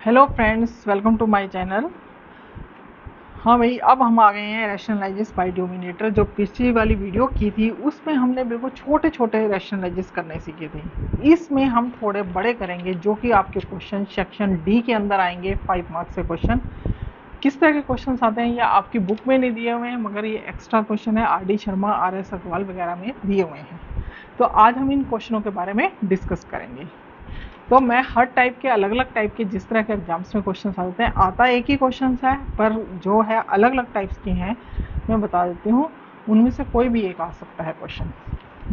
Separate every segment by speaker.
Speaker 1: Hello friends, welcome to my channel. हाँ भाई, अब हम आ गए हैं रैशनलाइजेस बाय डिनोमिनेटर। जो पिछली वाली वीडियो की थी उसमें हमने बिल्कुल छोटे छोटे रैशनलाइजेस करने सीखे थे। इसमें हम थोड़े बड़े करेंगे, जो कि आपके क्वेश्चन सेक्शन डी के अंदर आएंगे। 5 मार्क्स के क्वेश्चन। किस तरह के क्वेश्चन आते हैं ये आपकी बुक में नहीं दिए हुए हैं, मगर ये एक्स्ट्रा क्वेश्चन है, RD शर्मा, RS अग्रवाल वगैरह में दिए हुए हैं। तो आज हम इन क्वेश्चनों के बारे में डिस्कस करेंगे। तो मैं हर टाइप के, अलग अलग टाइप के, जिस तरह के एग्जाम्स में क्वेश्चन आते हैं, आता एक ही क्वेश्चन है, पर जो है अलग अलग टाइप्स के हैं, मैं बता देती हूँ। उनमें से कोई भी एक आ सकता है क्वेश्चन।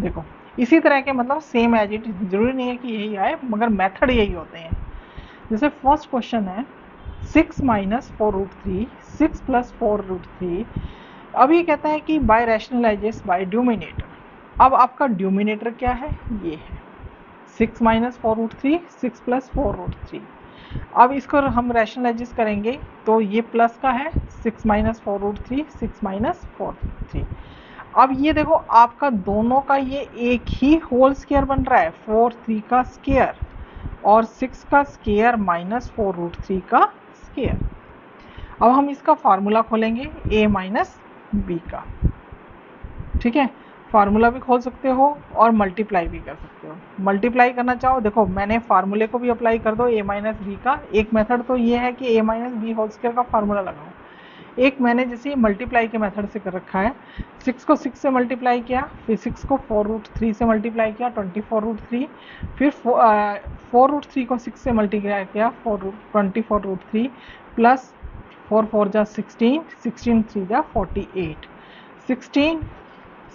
Speaker 1: देखो, इसी तरह के, मतलब सेम एज इट, जरूरी नहीं है कि यही आए, मगर मेथड यही होते हैं। जैसे फर्स्ट क्वेश्चन है 6 माइनस 4√3, 6 प्लस 4√3। अब ये कहता है कि बाय रैशनलाइजेस बाय ड्यूमिनेटर। अब आपका ड्यूमिनेटर क्या है? ये है 6 माइनस 4√3, 6 प्लस 4√3। अब इसको हम रैशनलाइज करेंगे तो ये प्लस का है 6 माइनस 4√3, 6 माइनस 4√3। अब ये देखो, आपका दोनों का ये एक ही होल स्क्वायर बन रहा है, 4/3 का स्क्वायर और 6 का स्क्वायर माइनस 4√3 का स्क्वायर। अब हम इसका फार्मूला खोलेंगे a माइनस बी का। ठीक है, फार्मूला भी खोल सकते हो और मल्टीप्लाई भी कर सकते हो। मल्टीप्लाई करना चाहो, देखो मैंने फार्मूले को भी अप्लाई कर दो a माइनस बी का। एक मेथड तो ये है कि a minus B whole square का फार्मूला लगाओ। एक मैंने जैसे मल्टीप्लाई के मेथड से कर रखा है। 6 को 6 से मल्टीप्लाई किया, फिर 6 को 4√3 से मल्टीप्लाई किया, 24√3। फिर 4√3 को 6 से मल्टीप्लाई किया, 24√3 प्लस 4 4 जा 16, 16 3 जा 48। 16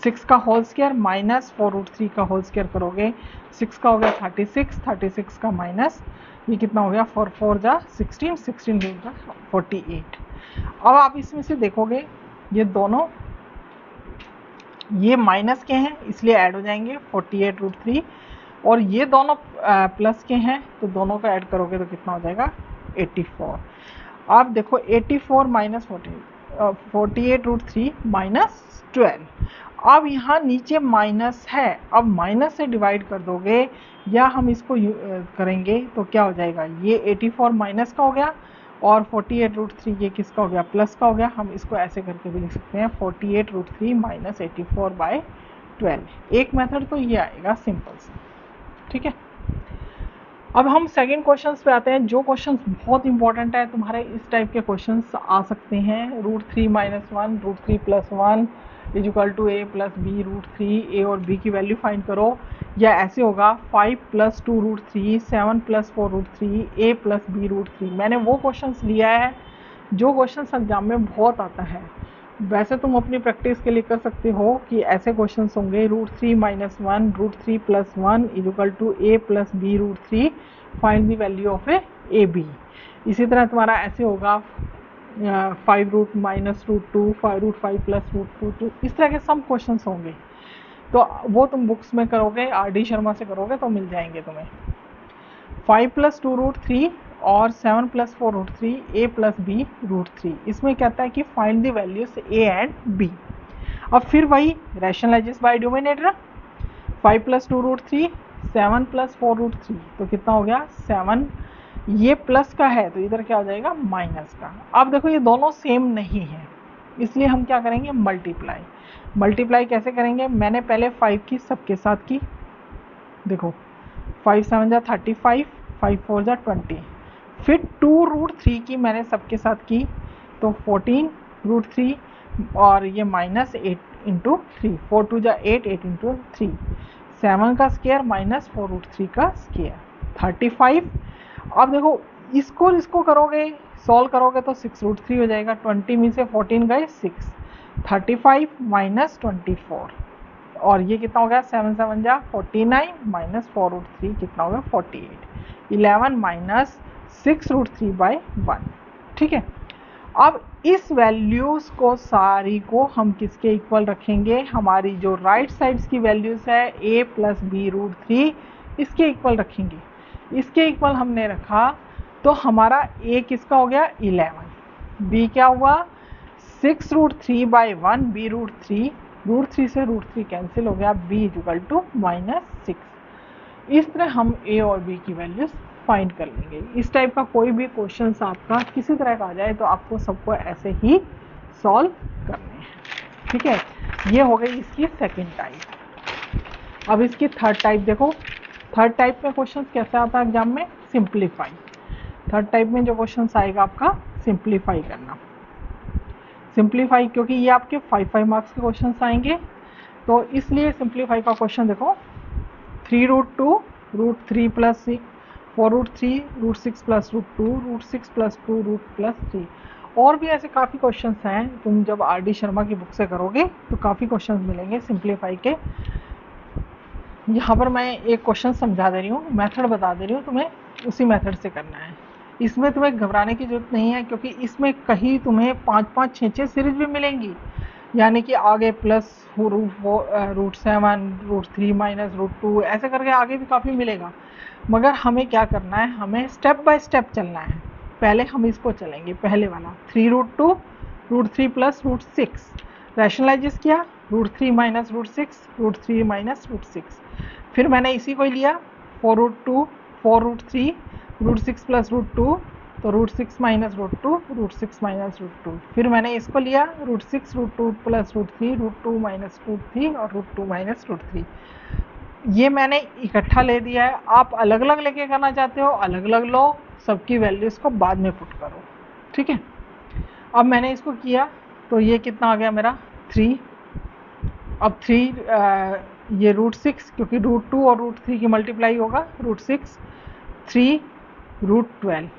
Speaker 1: 6 का होल स्क्वायर माइनस 4√3 का होल स्क्वायर करोगे, 6 का हो गया 36, 36 का माइनस, ये कितना हो गया 4 4 जा 16, 16 जा 48। अब आप इसमें से देखोगे ये दोनों, ये माइनस के हैं इसलिए ऐड हो जाएंगे 48√3, और ये दोनों प्लस के हैं तो दोनों का ऐड करोगे तो कितना हो जाएगा 84। आप देखो 84 माइनस 48√3 माइनस 12। अब यहाँ नीचे माइनस है, अब माइनस से डिवाइड कर दोगे या हम इसको करेंगे तो क्या हो जाएगा, ये 84 माइनस का हो गया और 48√3 ये किसका हो गया, प्लस का हो गया। हम इसको ऐसे करके भी लिख सकते हैं 48√3 माइनस 84/12। एक मेथड तो ये आएगा सिंपल सा। ठीक है, अब हम सेकंड क्वेश्चंस पे आते हैं। जो क्वेश्चंस बहुत इंपॉर्टेंट है तुम्हारे, इस टाइप के क्वेश्चंस आ सकते हैं। √3 - 1, √3 + 1 equal to a + b √3। a और b की वैल्यू फाइंड करो, या ऐसे होगा 5 + 2√3, 7 + 4√3, a + b √3। मैंने वो क्वेश्चंस लिया है जो क्वेश्चंस एग्जाम में बहुत आता है। वैसे तुम अपनी प्रैक्टिस के लिए कर सकते हो कि ऐसे क्वेश्चंस होंगे √3 - 1, √3 + 1 equal to a + b √3, find the value of A B. इसी तरह तुम्हारा ऐसे होगा 5 रूट माइनस √2, 5 + √2। इस तरह के सब क्वेश्चंस होंगे, तो वो तुम बुक्स में करोगे, RD शर्मा से करोगे तो मिल जाएंगे तुम्हें। 5 + 2√3 और 7 + 4√3, a + b √3। इसमें कहता है कि find the values a and b। अब फिर वही रैशनलाइजेस बाय डिनोमिनेटर, 5 + 2√3, 7 + 4√3, तो कितना हो गया 7। ये प्लस का है तो इधर क्या हो जाएगा माइनस का। अब देखो ये दोनों सेम नहीं है, इसलिए हम क्या करेंगे मल्टीप्लाई। मल्टीप्लाई कैसे करेंगे, मैंने पहले 5 की सबके साथ की, देखो 5 7 जा 35, 5 4 जा 20। फिर 2√3 की मैंने सबके साथ की तो 14√3, और ये माइनस 8 इंटू 3, 4 2 जा 8, 8 इंटू 3, 7 का स्क्वायर माइनस 4√3 का स्क्वायर 35। अब देखो इसको करोगे, सॉल्व करोगे तो 6√3 हो जाएगा। 20 में से 14 गए 6, 35 माइनस 24, और ये कितना हो गया 7 7 जा 49 माइनस 4√3 कितना हो गया 48। 11 माइनस 6√3/1। ठीक है, अब इस वैल्यूज को सारी को हम किसके इक्वल रखेंगे, हमारी जो राइट साइड्स की वैल्यूज है a + b √3, इसके इक्वल रखेंगे। इसके इक्वल हमने रखा तो हमारा a किसका हो गया 11, b क्या हुआ 6√3/1, b √3, √3 से √3 कैंसिल हो गया, b = -6। इस तरह हम a और b की वैल्यूज फाइंड कर लेंगे। इस टाइप का कोई भी क्वेश्चन आपका किसी तरह का आ जाए तो आपको सबको ऐसे ही सॉल्व करने हैं, ठीक है। ये हो गई इसकी सेकेंड टाइप। अब इसकी थर्ड टाइप देखो। थर्ड टाइप में क्वेश्चन कैसे आता है एग्जाम में, सिंप्लीफाई। थर्ड टाइप में जो क्वेश्चन आएगा आपका सिंप्लीफाई करना। सिंप्लीफाई क्योंकि ये आपके 5 मार्क्स के क्वेश्चन आएंगे, तो इसलिए सिंप्लीफाई का क्वेश्चन देखो। 3√2 √3 प्लस 6 4√3 √6 प्लस √2 √6 प्लस 2 √+3। और भी ऐसे काफ़ी क्वेश्चंस हैं, तुम जब RD शर्मा की बुक से करोगे तो काफ़ी क्वेश्चंस मिलेंगे सिंप्लीफाई के। यहाँ पर मैं एक क्वेश्चन समझा दे रही हूँ, मेथड बता दे रही हूँ, तुम्हें उसी मेथड से करना है। इसमें तुम्हें घबराने की जरूरत नहीं है, क्योंकि इसमें कहीं तुम्हें 5-5 6-6 सीरीज भी मिलेंगी, यानी कि आगे प्लस √7 √3 माइनस √2 ऐसे करके आगे भी काफ़ी मिलेगा। मगर हमें क्या करना है, हमें स्टेप बाय स्टेप चलना है। पहले हम इसको चलेंगे, पहले वाला 3√2 √3 प्लस √6 रैशनलाइज किया, √3 माइनस √6 √3 माइनस √6। फिर मैंने इसी को लिया 4√2 4√3 √6 प्लस √2, तो √6 माइनस √2 √6 माइनस √2। फिर मैंने इसको लिया √6 √2 प्लस √3 √2 माइनस √3 और √2 माइनस √3। ये मैंने इकट्ठा ले दिया है। आप अलग अलग लेके करना चाहते हो अलग अलग लो, सबकी वैल्यूज़ को बाद में पुट करो, ठीक है। अब मैंने इसको किया तो ये कितना आ गया मेरा 3। अब 3 ये √6 क्योंकि √2 और √3 की मल्टीप्लाई होगा, √6 3 √12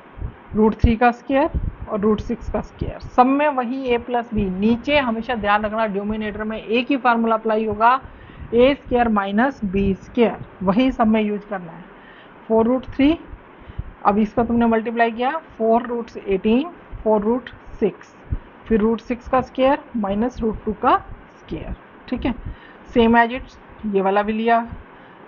Speaker 1: √3 का स्क्वायर और √6 का स्क्वायर, सब में वही a प्लस बी। नीचे हमेशा ध्यान रखना डिनोमिनेटर में एक ही फार्मूला अप्लाई होगा, a square minus B square, वही सब में यूज करना है। 4√3, अब इसका तुमने मल्टीप्लाई किया 4√18 4√6, फिर √6 का स्क्वायर माइनस √2 का स्क्वायर, ठीक है। सेम एज इट्स ये वाला भी लिया,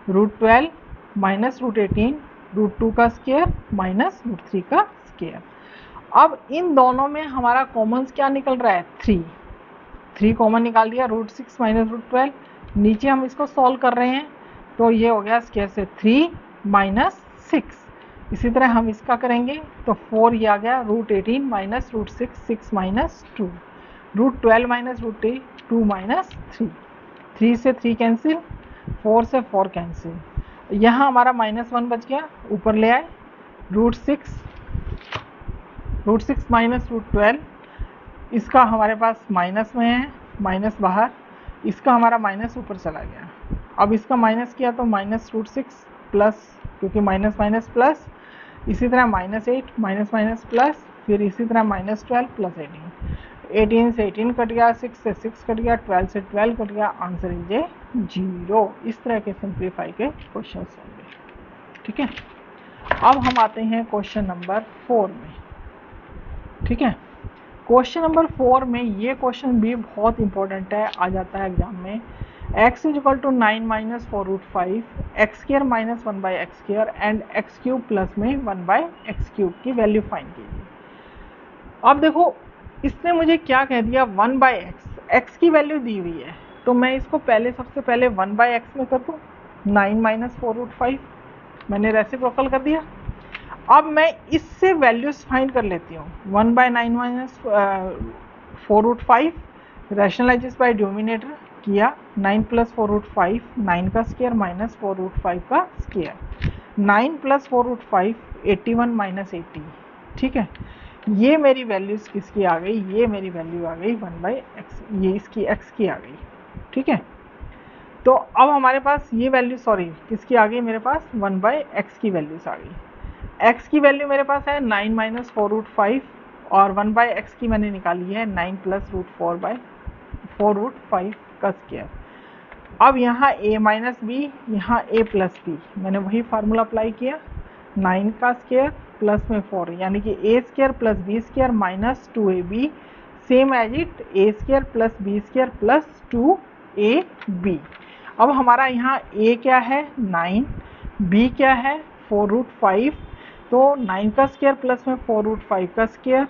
Speaker 1: √12 माइनस √18 √2 का स्क्वायर माइनस √3 का स्क्वायर। अब इन दोनों में हमारा कॉमन क्या निकल रहा है, 3 कॉमन निकाल दिया, √6 माइनस √12। नीचे हम इसको सॉल्व कर रहे हैं तो ये हो गया स्क्वायर से 3 माइनस 6। इसी तरह हम इसका करेंगे तो 4 ये आ गया, √18 माइनस √6 6 माइनस 2, √12 माइनस √2 माइनस 3 से 3 कैंसिल, 4 से 4 कैंसिल। यहाँ हमारा -1 बच गया, ऊपर ले आए, √6 माइनस √12, इसका हमारे पास माइनस में है, माइनस बाहर, इसका हमारा माइनस ऊपर चला गया। अब इसका माइनस किया तो माइनस √6 प्लस, क्योंकि माइनस माइनस प्लस, इसी तरह -8 माइनस माइनस प्लस, फिर इसी तरह -12 प्लस 18 से 18 कट गया, 6 से 6 कट गया, 12 से 12 कट गया, आंसर इज ए 0। इस तरह के सिंप्लीफाई के क्वेश्चन होंगे, ठीक है। अब हम आते हैं क्वेश्चन नंबर 4 में, ठीक है। क्वेश्चन नंबर 4 में ये क्वेश्चन भी बहुत इंपॉर्टेंट है, आ जाता है एग्जाम में। x = 9 minus 4√5 x² minus 1/x² and x³ plus में 1/x³ की वैल्यू फाइंड कीजिए। अब देखो इसने मुझे क्या कह दिया, 1/x, x की वैल्यू दी हुई है, तो मैं इसको पहले सबसे पहले 1/x में कर दूँ, 9 माइनस 4√5 मैंने रेसिप्रोकल कर दिया। अब मैं इससे वैल्यूज फाइंड कर लेती हूँ, 1/9 माइनस 4√5 रैशनलाइजेस बाय डिनोमिनेटर किया, 9 प्लस 4√5 9 का स्क्वायर माइनस 4√5 का स्क्वायर, 9 प्लस 4√5 81 माइनस 80, ठीक है। ये मेरी वैल्यूज किसकी आ गई, ये मेरी वैल्यू आ गई 1/x, ये इसकी x की आ गई, ठीक है। तो अब हमारे पास ये वैल्यू, सॉरी किसकी आ गई, मेरे पास 1/x की वैल्यूज आ गई। x की वैल्यू मेरे पास है 9 माइनस 4√5 और 1/x की मैंने निकाली है 9 प्लस √4/4√5 का स्क्वायर। अब यहाँ a माइनस बी, यहाँ a प्लस बी, मैंने वही फार्मूला अप्लाई किया, 9 का स्क्वायर प्लस में 4, यानी कि a² plus b² minus 2ab, same as it a² plus b² plus 2ab। अब हमारा यहाँ a क्या है 9, b क्या है 4√5, तो 9 का स्क्वायर प्लस में 4√5 का square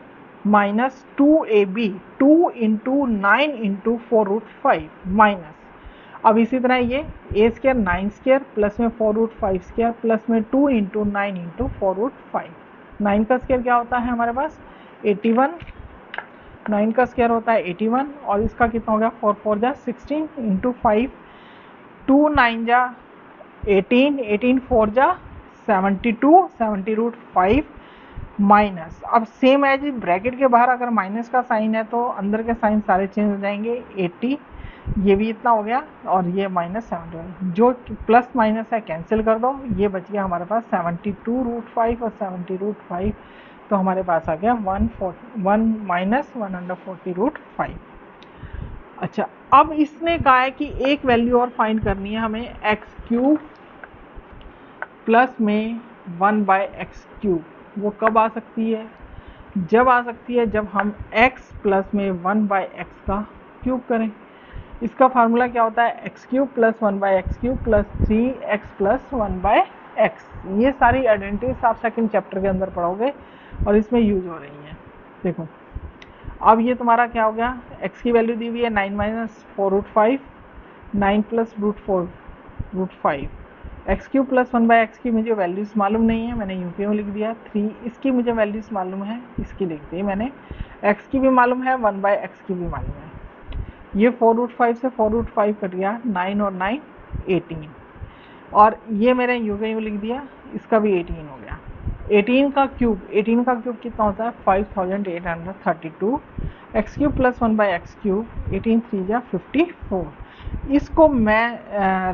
Speaker 1: minus 2ab, 2 into 9 into 4√5 minus, अब इसी तरह ये ए स्क्वायर 9 स्क्वायर प्लस में 4√5 स्क्वायर प्लस में 2 इंटू 9 इंटू 4√5। 9 का स्क्वायर क्या होता है हमारे पास 81, 9 का स्क्वायर होता है 81 और इसका कितना हो गया 4 4 जा 16 इंटू 5, 2 9 जा 18, 18 4 जा 72, 70√5 माइनस। अब सेम एज ब्रैकेट के बाहर अगर माइनस का साइन है तो अंदर के साइन सारे चेंज हो जाएंगे। 80 ये भी इतना हो गया और ये -70, जो प्लस माइनस है कैंसिल कर दो, ये बच गया हमारे पास 72√5 और 70√5, तो हमारे पास आ गया 140√5। अच्छा, अब इसने कहा है कि एक वैल्यू और फाइंड करनी है हमें x³ प्लस में 1/x³। वो कब आ सकती है? जब आ सकती है जब हम x प्लस में 1/x का क्यूब करें। इसका फार्मूला क्या होता है x³ plus 1/x³ plus 3x plus 1/x। ये सारी आइडेंटिटीज आप सेकंड चैप्टर के अंदर पढ़ोगे और इसमें यूज हो रही हैं। देखो अब ये तुम्हारा क्या हो गया, x की वैल्यू दी हुई है 9 - 4√5, 9 प्लस √4√5, x³ प्लस 1/x की मुझे वैल्यूज़ मालूम नहीं है, मैंने यूपी में लिख दिया। 3 इसकी मुझे वैल्यूज़ मालूम है, इसकी लिख दी मैंने। x की भी मालूम है, 1/x की भी मालूम है। ये 4√5 से 4√5 कट गया, 9 और 9 18, और ये मैंने यूपी में लिख दिया, इसका भी 18 हो गया। 18 का क्यूब कितना होता है 5832। x³ प्लस 1/x³, 18 3 जा 54। इसको मैं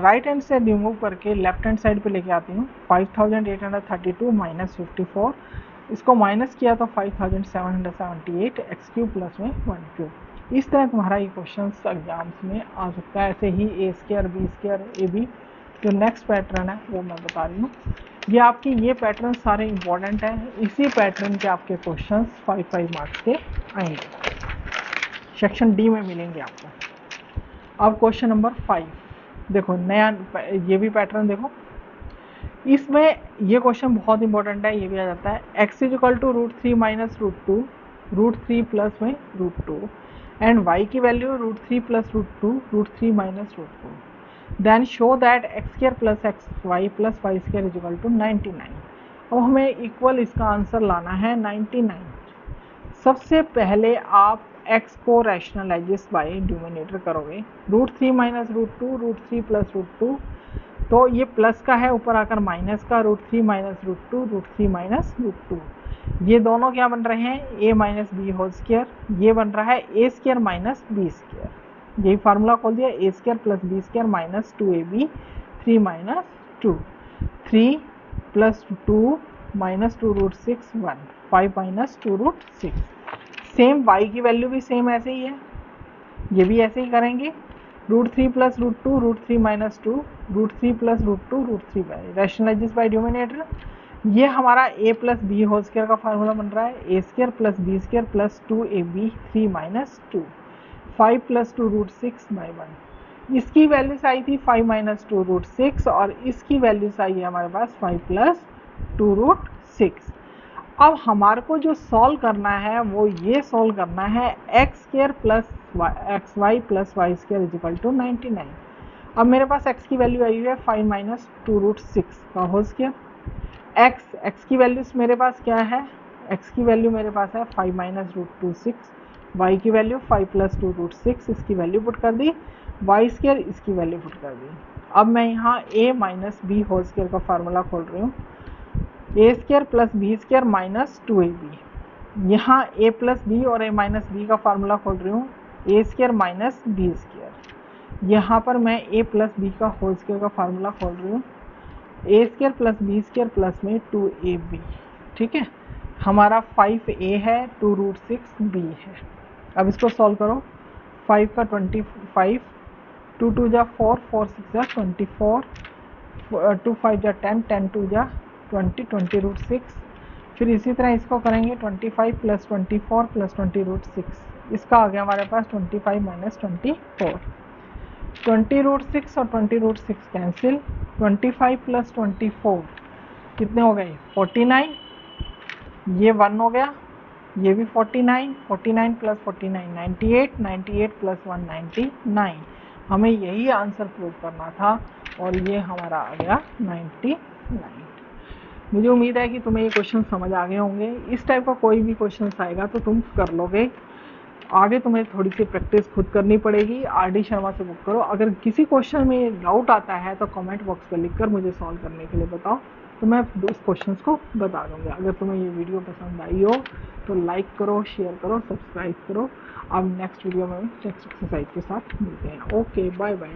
Speaker 1: राइट हैंड से रिमूव करके लेफ्ट हैंड साइड पे लेके आती हूँ। 5832 माइनस 54, इसको माइनस किया तो 5778, x³ प्लस में 1³। इस तरह तुम्हारा ये क्वेश्चन एग्जाम्स में आ सकता है। ऐसे ही a² b² ab, जो नेक्स्ट पैटर्न है वो मैं बता रही हूँ। ये आपकी ये पैटर्न सारे इंपॉर्टेंट हैं, इसी पैटर्न के आपके क्वेश्चंस 5 मार्क्स के आएंगे, सेक्शन डी में मिलेंगे आपको। अब क्वेश्चन नंबर 5 देखो, नया ये भी पैटर्न देखो, इसमें ये क्वेश्चन बहुत इंपॉर्टेंट है, ये भी आ जाता है। x = √3 - √2, √3 प्लस में √2 एंड y की value √3 plus √2, √3 minus √2। Then show that x² plus xy plus y² = 99। अब हमें इक्वल इसका आंसर लाना है 99। सबसे पहले आप x को रैशनलाइजेस बाय डिनोमिनेटर करोगे। √3 - √2, √3 प्लस √2, तो ये प्लस का है, ऊपर आकर माइनस का, √3 माइनस √2, √3 माइनस √2। ये दोनों क्या बन रहे हैं a minus B whole square, ये बन रहा है a² माइनस b²। यही फार्मूला खोल दिया, a² plus b² minus 2ab 3 minus 2, 3 plus 2 minus 2√6 1, 5 minus 2√6। Same y की वैल्यू भी सेम ऐसे ही है, ये भी ऐसे ही करेंगे। √3 plus √2, √3 minus 2, √3 plus √2, √3 by rationalises by denominator. ये हमारा a plus B whole square का फार्मूला बन रहा है, a² plus b² plus 2ab 3 minus 2, 5 plus 2√6 by 1। इसकी वैल्यूज आई थी 5 माइनस 2√6 और इसकी वैल्यूज आई है हमारे पास 5 प्लस 2√6। अब हमारे को जो सॉल्व करना है वो ये सॉल्व करना है x² plus xy plus y² = 99। अब मेरे पास x की वैल्यू आई है 5 माइनस 2√6 का होल स्क्वायर। x की वैल्यूज मेरे पास क्या है, x की वैल्यू मेरे पास है 5 माइनस √26, y की वैल्यू 5 प्लस 2√6, इसकी वैल्यू पुट कर दी, y² इसकी वैल्यू पुट कर दी। अब मैं यहाँ a minus B whole square का फार्मूला खोल रही हूँ, a² plus b² minus 2ab। यहाँ a प्लस बी और a माइनस बी का फार्मूला खोल रही हूँ, a² माइनस b²। यहाँ पर मैं a प्लस बी का होल स्क्वायर का फार्मूला खोल रही हूँ, a² प्लस b² प्लस में 2ab। ठीक है, हमारा 5a है, 2√6b है। अब इसको सॉल्व करो, 5 का 25, 2 2 जा 4, 4 6 जा 24, 2 5 जा 10, 10 2 जा 20, 20√6। फिर इसी तरह इसको करेंगे 25 प्लस 24 प्लस 20√6, इसका आ गया हमारे पास 25 माइनस 24। 20√6 और 20√6 कैंसिल, 25 प्लस 24 कितने हो गए 49, ये 1 हो गया, ये भी 49, 49 प्लस 49 98, 98 प्लस 1 99, हमें यही आंसर प्रूव करना था और ये हमारा आ गया 99। मुझे उम्मीद है कि तुम्हें ये क्वेश्चन समझ आ गए होंगे। इस टाइप का कोई भी क्वेश्चन आएगा तो तुम कर लोगे। आगे तुम्हें थोड़ी सी प्रैक्टिस खुद करनी पड़ेगी। RD शर्मा से बुक करो। अगर किसी क्वेश्चन में डाउट आता है तो कमेंट बॉक्स पर लिखकर मुझे सॉल्व करने के लिए बताओ, तो मैं उस क्वेश्चन को बता दूंगा। अगर तुम्हें ये वीडियो पसंद आई हो तो लाइक करो, शेयर करो, सब्सक्राइब करो। अब नेक्स्ट वीडियो में नेक्स्ट एक्सरसाइज के साथ मिलते हैं। Okay, bye bye.